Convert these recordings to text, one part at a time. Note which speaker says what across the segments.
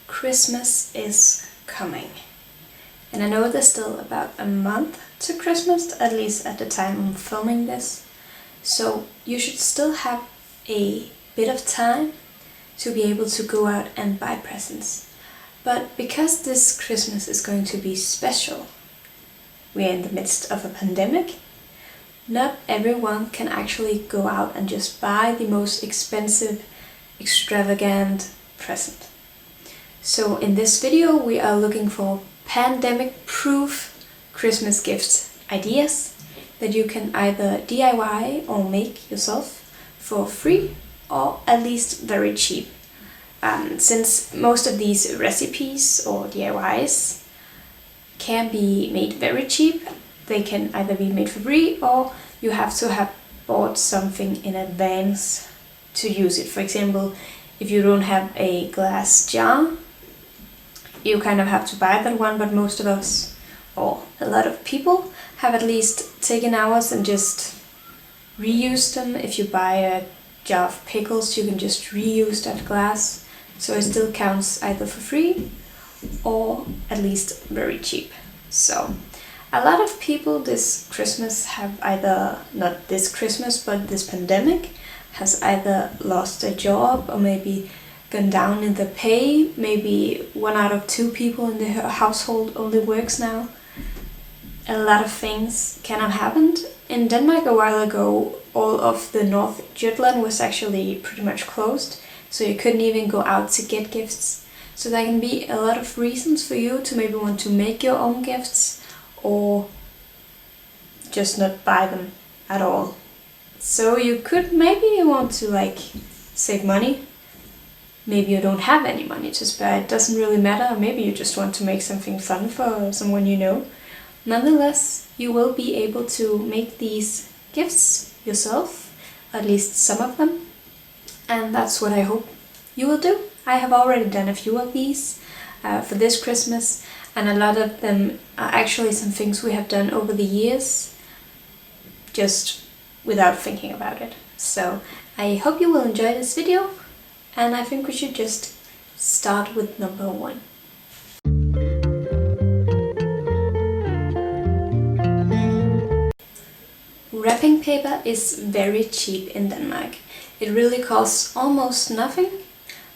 Speaker 1: Christmas is coming. And I know there's still about a month to Christmas, at least at the time I'm filming this. So you should still have a bit of time to be able to go out and buy presents. But because this Christmas is going to be special, we are in the midst of a pandemic, not everyone can actually go out and just buy the most expensive, extravagant present. So in this video we are looking for pandemic-proof Christmas gift ideas that you can either DIY or make yourself for free or at least very cheap. Since most of these recipes or DIYs can be made very cheap, they can either be made for free or you have to have bought something in advance to use it. For example, if you don't have a glass jar, you kind of have to buy that one, but most of us, or a lot of people, have at least taken ours and just reused them. If you buy a jar of pickles, you can just reuse that glass, so it still counts either for free or at least very cheap. So a lot of people this Christmas have either, not this Christmas, but this pandemic, has either lost their job or maybe gone down in the pay. Maybe 1 out of 2 people in the household only works now. A lot of things can have happened. In Denmark a while ago, all of the North Jutland was actually pretty much closed, so you couldn't even go out to get gifts. So there can be a lot of reasons for you to maybe want to make your own gifts or just not buy them at all. So you could maybe want to save money. Maybe you don't have any money to spare, it doesn't really matter. Maybe you just want to make something fun for someone you know. Nonetheless, you will be able to make these gifts yourself, at least some of them. And that's what I hope you will do. I have already done a few of these for this Christmas, and a lot of them are actually some things we have done over the years, just without thinking about it. So I hope you will enjoy this video, and I think we should just start with number 1. Wrapping paper is very cheap in Denmark. It really costs almost nothing,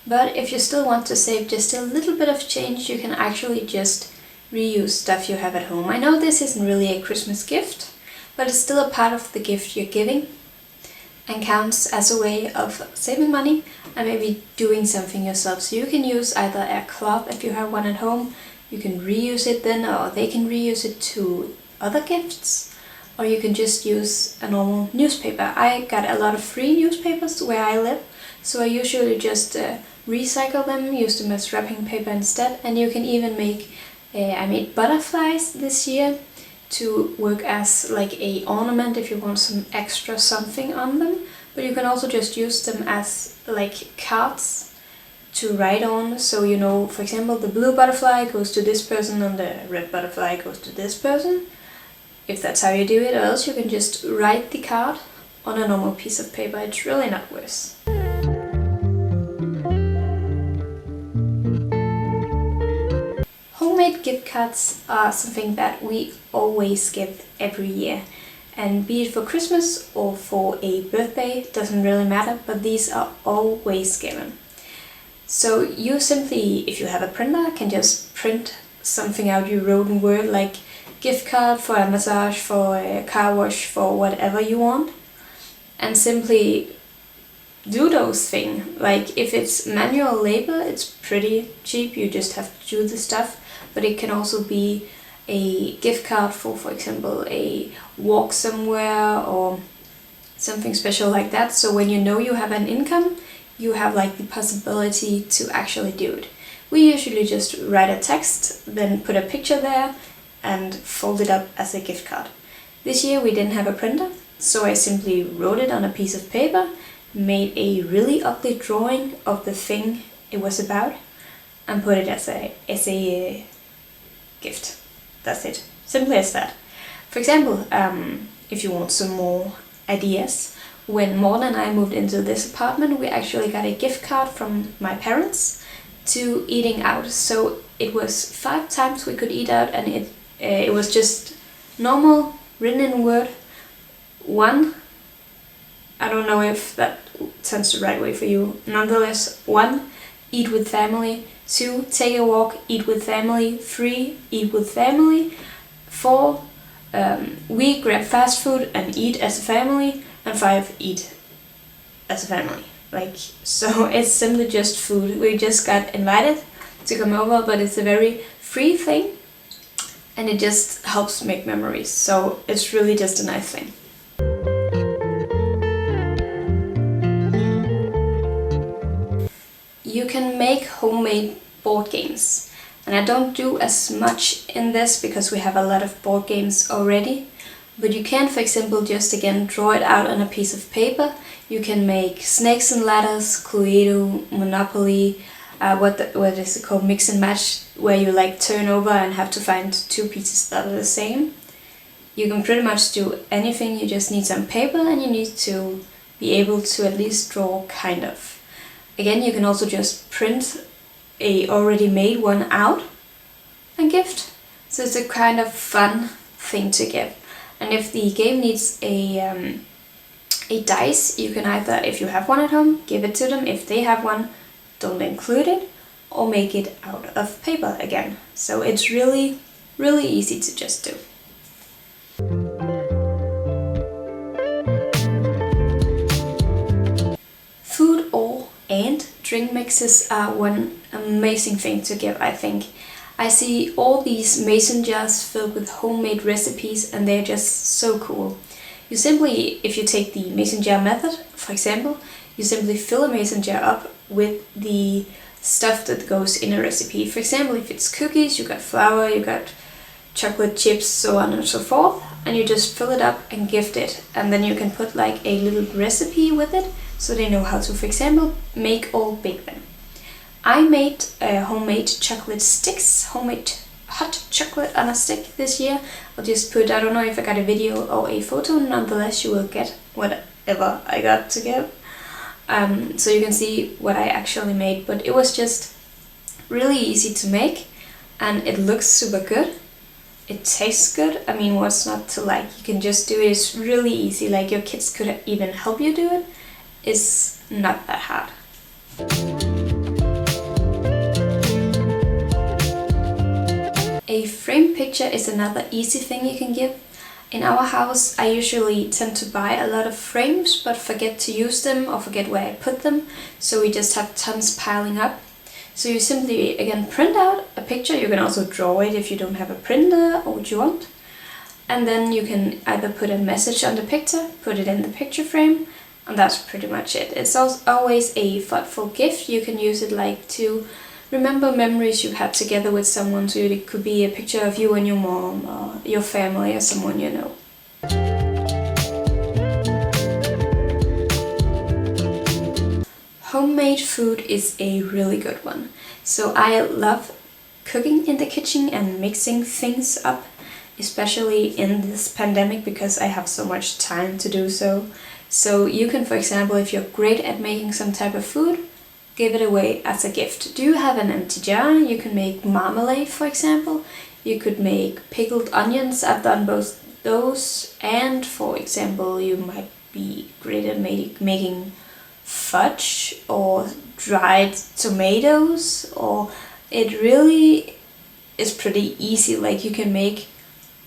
Speaker 1: but if you still want to save just a little bit of change, you can actually just reuse stuff you have at home. I know this isn't really a Christmas gift, but it's still a part of the gift you're giving and counts as a way of saving money and maybe doing something yourself. So you can use either a cloth if you have one at home, you can reuse it then, or they can reuse it to other gifts, or you can just use a normal newspaper. I got a lot of free newspapers where I live, so I usually just recycle them, use them as wrapping paper instead. And you can even make, I made butterflies this year to work as like a ornament if you want some extra something on them, but you can also just use them as like cards to write on. So you know, for example, the blue butterfly goes to this person and the red butterfly goes to this person, if that's how you do it. Or else you can just write the card on a normal piece of paper. It's really not worse. Homemade gift cards are something that we always give every year, and be it for Christmas or for a birthday, doesn't really matter, but these are always given. So you simply, if you have a printer, can just print something out you wrote in Word, like gift card for a massage, for a car wash, for whatever you want, and simply do those things. Like if it's manual labor, it's pretty cheap, you just have to do the stuff. But it can also be a gift card for example, a walk somewhere or something special like that. So when you know you have an income, you have like the possibility to actually do it. We usually just write a text, then put a picture there and fold it up as a gift card. This year we didn't have a printer, so I simply wrote it on a piece of paper, made a really ugly drawing of the thing it was about, and put it as a gift. That's it. Simple as that. For example, if you want some more ideas, when Morten and I moved into this apartment, we actually got a gift card from my parents to eating out. So it was 5 times we could eat out, and it was just normal, written in word. 1, I don't know if that sounds the right way for you. Nonetheless, 1, eat with family. 2, take a walk, eat with family. 3, eat with family. 4, we grab fast food and eat as a family. And 5, eat as a family. So it's simply just food. We just got invited to come over, but it's a very free thing, and it just helps make memories. So it's really just a nice thing. You can make homemade board games, and I don't do as much in this because we have a lot of board games already, but you can, for example, just again draw it out on a piece of paper. You can make Snakes and Ladders, Cluedo, Monopoly, what is it called, mix and match, where you turn over and have to find 2 pieces that are the same. You can pretty much do anything. You just need some paper, and you need to be able to at least draw kind of. Again, you can also just print a already made one out and gift. So it's a kind of fun thing to give. And if the game needs a dice, you can either, if you have one at home, give it to them. If they have one, don't include it, or make it out of paper again. So it's really, really easy to just do. Food and drink mixes are one amazing thing to give, I think. I see all these mason jars filled with homemade recipes, and they're just so cool. You simply, if you take the mason jar method, for example, you simply fill a mason jar up with the stuff that goes in a recipe. For example, if it's cookies, you got flour, you got chocolate chips, so on and so forth, and you just fill it up and gift it. And then you can put a little recipe with it, so they know how to, for example, make or bake them. I made homemade chocolate sticks, homemade hot chocolate on a stick this year. I'll just put, I don't know if I got a video or a photo, nonetheless you will get whatever I got to give. So you can see what I actually made, but it was just really easy to make, and it looks super good. It tastes good. I mean, what's not to like? You can just do it. It's really easy. Your kids could even help you do it. It's not that hard. A frame picture is another easy thing you can give. In our house, I usually tend to buy a lot of frames, but forget to use them or forget where I put them, so we just have tons piling up. So you simply, again, print out a picture. You can also draw it if you don't have a printer or what you want. And then you can either put a message on the picture, put it in the picture frame, and that's pretty much it. It's always a thoughtful gift. You can use it to remember memories you've had together with someone. So it could be a picture of you and your mom, or your family, or someone you know. Homemade food is a really good one. So I love cooking in the kitchen and mixing things up, especially in this pandemic, because I have so much time to do so. So you can, for example, if you're great at making some type of food, give it away as a gift. Do you have an empty jar? You can make marmalade, for example. You could make pickled onions. I've done both those. And for example, you might be great at making fudge or dried tomatoes, or it really is pretty easy. You can make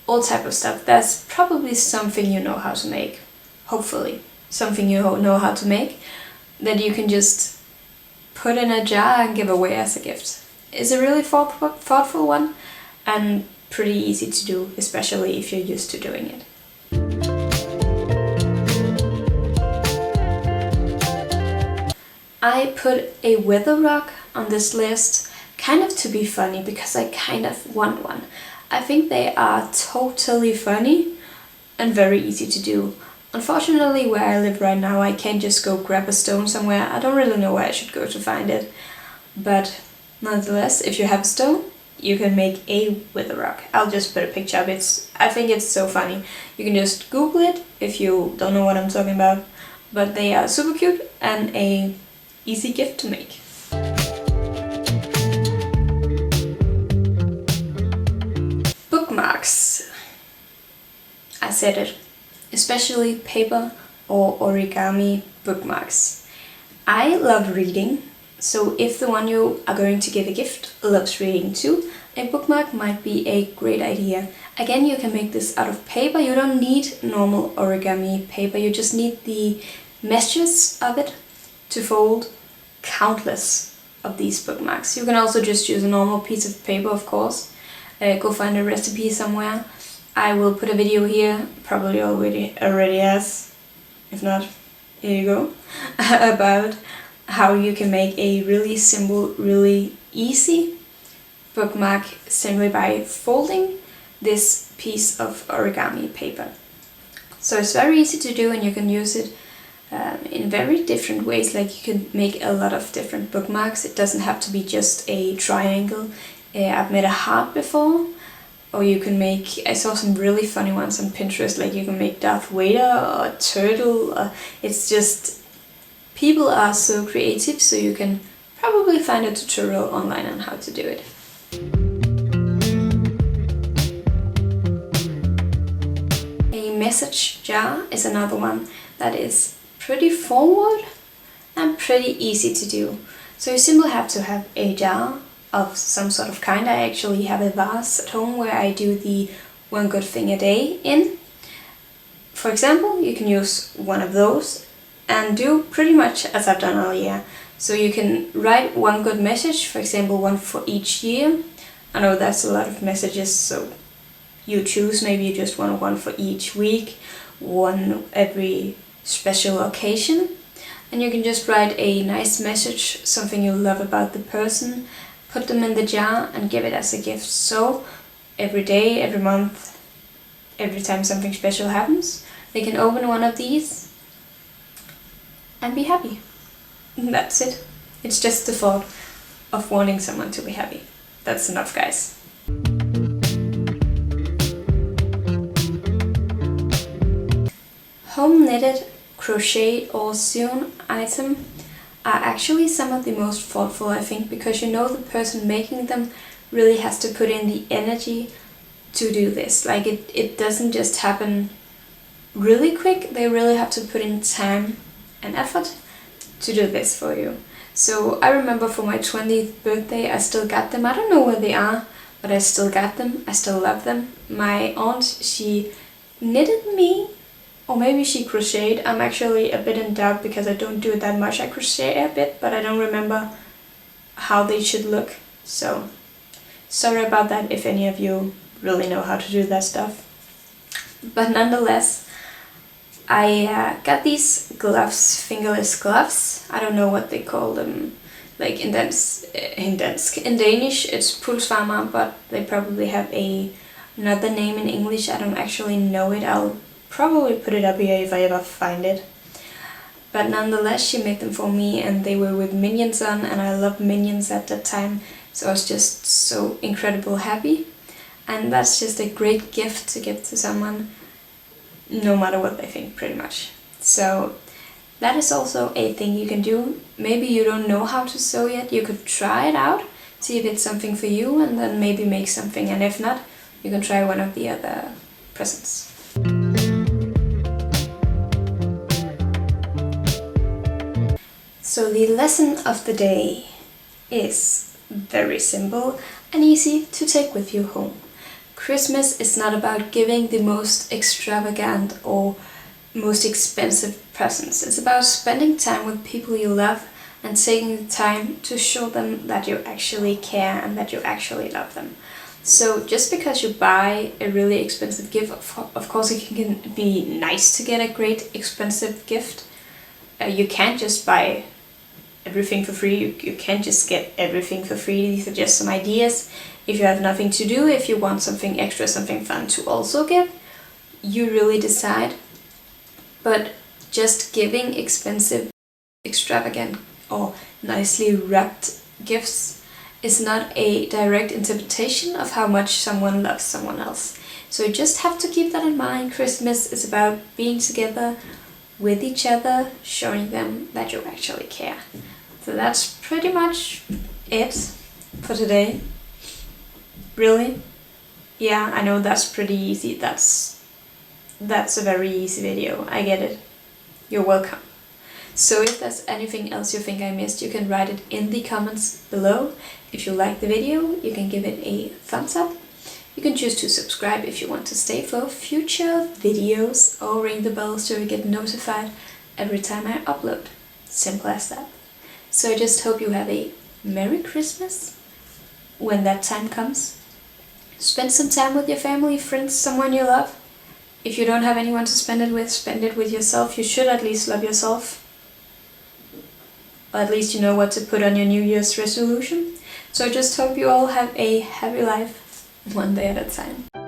Speaker 1: all type of stuff. That's probably something you know how to make. Hopefully something you know how to make that you can just put in a jar and give away as a gift. It's a really thoughtful one and pretty easy to do, especially if you're used to doing it. I put a weather rock on this list kind of to be funny, because I kind of want one. I think they are totally funny and very easy to do. Unfortunately, where I live right now, I can't just go grab a stone somewhere. I don't really know where I should go to find it. But nonetheless, if you have a stone, you can make a weather rock. I'll just put a picture of it. I think it's so funny. You can just Google it if you don't know what I'm talking about. But they are super cute and a easy gift to make. I said it, especially paper or origami bookmarks. I love reading, so if the one you are going to give a gift loves reading too, a bookmark might be a great idea. Again, you can make this out of paper. You don't need normal origami paper, you just need the meshes of it to fold countless of these bookmarks. You can also just use a normal piece of paper, of course. Go find a recipe somewhere. I will put a video here, probably already has, if not, here you go, about how you can make a really simple, really easy bookmark simply by folding this piece of origami paper. So it's very easy to do, and you can use it in very different ways. Like, you can make a lot of different bookmarks. It doesn't have to be just a triangle. I've made a heart before, or you can make, I saw some really funny ones on Pinterest, like you can make Darth Vader or a turtle. It's just, people are so creative, so you can probably find a tutorial online on how to do it. A message jar is another one that is pretty forward and pretty easy to do. So you simply have to have a jar of some sort of kind. I actually have a vase at home where I do the one good thing a day in. For example, you can use one of those and do pretty much as I've done all year. So you can write one good message, for example, one for each year. I know that's a lot of messages, so you choose, maybe you just want one for each week, one every special occasion. And you can just write a nice message, something you love about the person, put them in the jar and give it as a gift. So every day, every month, every time something special happens, they can open one of these and be happy. And that's it. It's just the thought of wanting someone to be happy. That's enough, guys. Home knitted, crochet or sewn item are actually some of the most thoughtful, I think, because you know the person making them really has to put in the energy to do this. Like, it doesn't just happen really quick. They really have to put in time and effort to do this for you. So I remember for my 20th birthday, I still got them. I don't know where they are, but I still got them. I still love them. My aunt, she knitted me, or maybe she crocheted. I'm actually a bit in doubt because I don't do it that much. I crochet a bit, but I don't remember how they should look. So sorry about that if any of you really know how to do that stuff. But nonetheless, I got these gloves, fingerless gloves. I don't know what they call them. Like in Danish it's pulsvarmer, but they probably have another name in English. I don't actually know it. I'll probably put it up here if I ever find it. But nonetheless, she made them for me, and they were with minions on, and I loved minions at that time, so I was just so incredibly happy. And that's just a great gift to give to someone, no matter what they think, pretty much. So that is also a thing you can do. Maybe you don't know how to sew yet, you could try it out, see if it's something for you, and then maybe make something, and if not, you can try one of the other presents. So the lesson of the day is very simple and easy to take with you home. Christmas is not about giving the most extravagant or most expensive presents. It's about spending time with people you love and taking the time to show them that you actually care and that you actually love them. So just because you buy a really expensive gift, of course it can be nice to get a great expensive gift. You can't just buy everything for free. You can't just get everything for free. These are just some ideas. If you have nothing to do, if you want something extra, something fun to also give, you really decide. But just giving expensive, extravagant or nicely wrapped gifts is not a direct interpretation of how much someone loves someone else. So you just have to keep that in mind. Christmas is about being together with each other, showing them that you actually care. So that's pretty much it for today. Really? Yeah, I know that's pretty easy. That's that's a very easy video. I get it. You're welcome. So if there's anything else you think I missed, you can write it in the comments below. If you like the video, you can give it a thumbs up. You can choose to subscribe if you want to stay for future videos, or ring the bell so you get notified every time I upload. Simple as that. So I just hope you have a Merry Christmas when that time comes. Spend some time with your family, friends, someone you love. If you don't have anyone to spend it with yourself. You should at least love yourself. Or at least you know what to put on your New Year's resolution. So I just hope you all have a happy life, one day at a time.